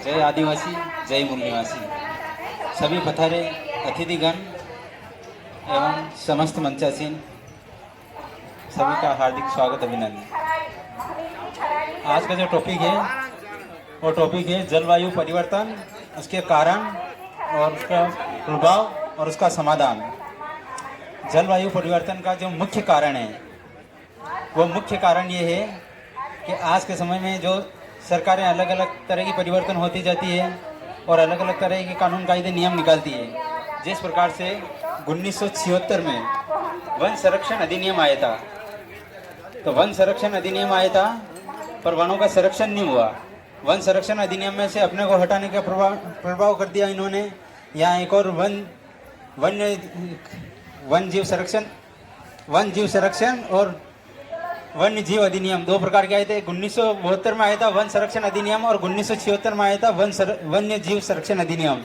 जय आदिवासी, जय मूल निवासी। सभी पधारे अतिथिगण एवं समस्त मंचासीन सभी का हार्दिक स्वागत, अभिनंदन। आज का जो टॉपिक है वो टॉपिक है जलवायु परिवर्तन, उसके कारण और उसका प्रभाव और उसका समाधान। जलवायु परिवर्तन का जो मुख्य कारण है वो मुख्य कारण ये है कि आज के समय में जो सरकारें अलग अलग तरह की परिवर्तन होती जाती है और अलग अलग तरह के कानून कायदे नियम निकालती है। जिस प्रकार से 1976 में वन संरक्षण अधिनियम आया था, तो वन संरक्षण अधिनियम आया था पर वनों का संरक्षण नहीं हुआ। वन संरक्षण अधिनियम में से अपने को हटाने का प्रभाव कर दिया इन्होंने। यहाँ एक और वन जीव संरक्षण और वन्य जीव अधिनियम दो प्रकार के आए थे। 1972 में आया था वन संरक्षण अधिनियम और 1976 में आया था वन्य जीव संरक्षण अधिनियम।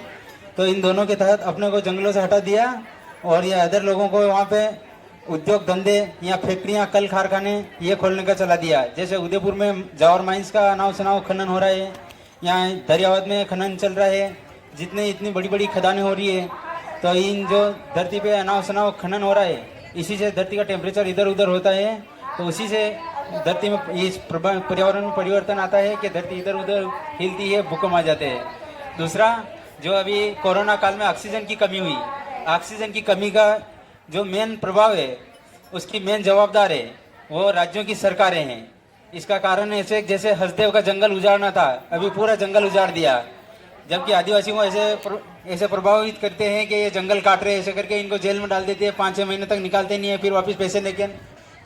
तो इन दोनों के तहत अपने को जंगलों से हटा दिया और ये अदर लोगों को वहाँ पे उद्योग धंधे या फैक्ट्रियाँ, कल कारखाने ये खोलने का चला दिया। जैसे उदयपुर में जावर माइंस का अनाव शनाव खनन हो रहा है, यहाँ दरियावद में खनन चल रहा है, जितने इतनी बड़ी बड़ी खदानें हो रही है, तो इन जो धरती पे अनाव शनाव खनन हो रहा है, इसी से धरती का टेम्परेचर इधर उधर होता है। तो उसी से धरती में इस पर्यावरण में परिवर्तन आता है कि धरती इधर उधर हिलती है, भूकंप आ जाते हैं। दूसरा, जो अभी कोरोना काल में ऑक्सीजन की कमी हुई, ऑक्सीजन की कमी का जो मेन प्रभाव है, उसकी मेन जवाबदार है वो राज्यों की सरकारें हैं। इसका कारण ऐसे जैसे हसदेव का जंगल उजाड़ना था, अभी पूरा जंगल उजाड़ दिया, जबकि आदिवासियों को ऐसे प्रभावित करते हैं कि ये जंगल काट रहे, ऐसे करके इनको जेल में डाल देते हैं, 5-6 महीने तक निकालते नहीं है, फिर वापस पैसे लेके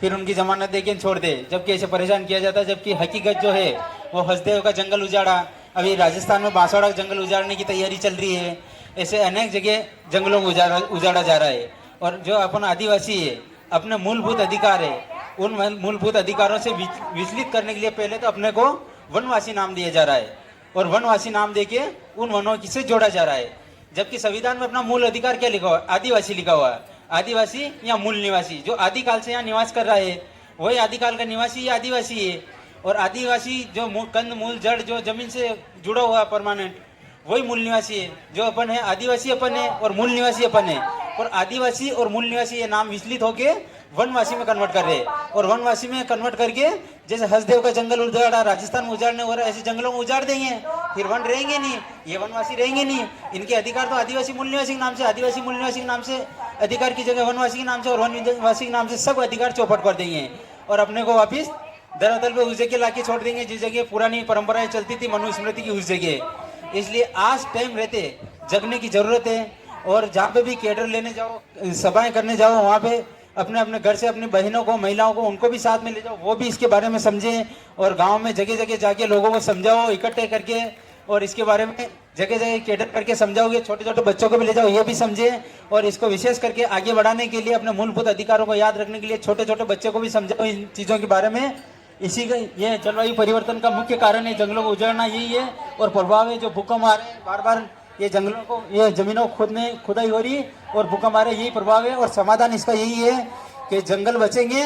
फिर उनकी जमानत देके छोड़ दे, जबकि ऐसे परेशान किया जाता है। जबकि हकीकत जो है वो हसदेव का जंगल उजाड़ा, अभी राजस्थान में बांसवाड़ा का जंगल उजाड़ने की तैयारी चल रही है। ऐसे अनेक जगह जंगलों को उजाड़ा जा रहा है। और जो अपन आदिवासी है, अपने मूलभूत अधिकार है, उन मूलभूत अधिकारों से विचलित करने के लिए पहले तो अपने को वनवासी नाम दिया जा रहा है और वनवासी नाम देके उन वनों से जोड़ा जा रहा है। जबकि संविधान में अपना मूल अधिकार क्या लिखा हुआ है? आदिवासी लिखा हुआ है। आदिवासी या मूल निवासी, जो आदिकाल से यहाँ निवास कर रहा है वही आदिकाल का निवासी या आदिवासी है। और आदिवासी जो कंद मूल जड़ जो जमीन से जुड़ा हुआ परमानेंट, वही मूल निवासी है। जो अपन है आदिवासी अपन है और मूल निवासी अपन है। और आदिवासी और मूल निवासी ये नाम विचलित होके वनवासी में कन्वर्ट कर रहे हैं। और वनवासी में कन्वर्ट करके जैसे हसदेव का जंगल उजाड़ा, राजस्थान में उजाड़ने हो रहा है, ऐसे जंगलों में उजाड़ देंगे, फिर वन रहेंगे नहीं, ये वनवासी रहेंगे नहीं। इनके अधिकार तो आदिवासी मूल निवासी के नाम से, आदिवासी मूल निवासी के नाम से अधिकार की जगह वनवासी के नाम से और वनवासी के नाम से सब अधिकार चौपट कर देंगे और अपने को वापिस धरातल पे उस जगह लाके छोड़ देंगे जिस जगह पुरानी परंपराएं चलती थी मनुस्मृति की, उस जगह। इसलिए आज टाइम रहते जगने की जरूरत है। और जहाँ पे भी कैडर लेने जाओ, सभाएं करने जाओ, वहाँ पे अपने अपने घर से अपनी बहनों को, महिलाओं को, उनको भी साथ में ले जाओ, वो भी इसके बारे में समझें। और गांव में जगह जगह जाके लोगों को समझाओ इकट्ठे करके, और इसके बारे में जगह जगह कैडर करके समझाओगे। छोटे छोटे बच्चों को भी ले जाओ, ये भी समझे। और इसको विशेष करके आगे बढ़ाने के लिए, अपने मूलभूत अधिकारों को याद रखने के लिए छोटे छोटे बच्चों को भी समझाओ इन चीज़ों के बारे में। इसी का ये जलवायु परिवर्तन का मुख्य कारण है, जंगलों को उजाड़ना यही है। और प्रभाव है जो भूकंप आ रहे हैं बार बार, ये जंगलों को, ये जमीनों को खुदाई हो रही और भूकंप आ रहे, यही प्रभाव है। और समाधान इसका यही है कि जंगल बचेंगे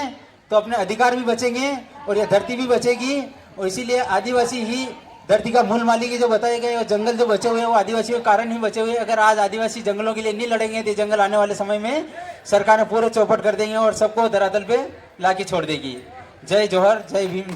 तो अपने अधिकार भी बचेंगे और ये धरती भी बचेगी। और इसीलिए आदिवासी ही धरती का मूल मालिक है। जो बताए गए, और जंगल जो बचे हुए हैं वो आदिवासियों के कारण ही बचे हुए हैं। अगर आज आदिवासी जंगलों के लिए नहीं लड़ेंगे तो जंगल आने वाले समय में सरकारें पूरे चौपट कर देंगे और सबको धरातल पे ला के छोड़ देगी। जय जोहर, जय भीम।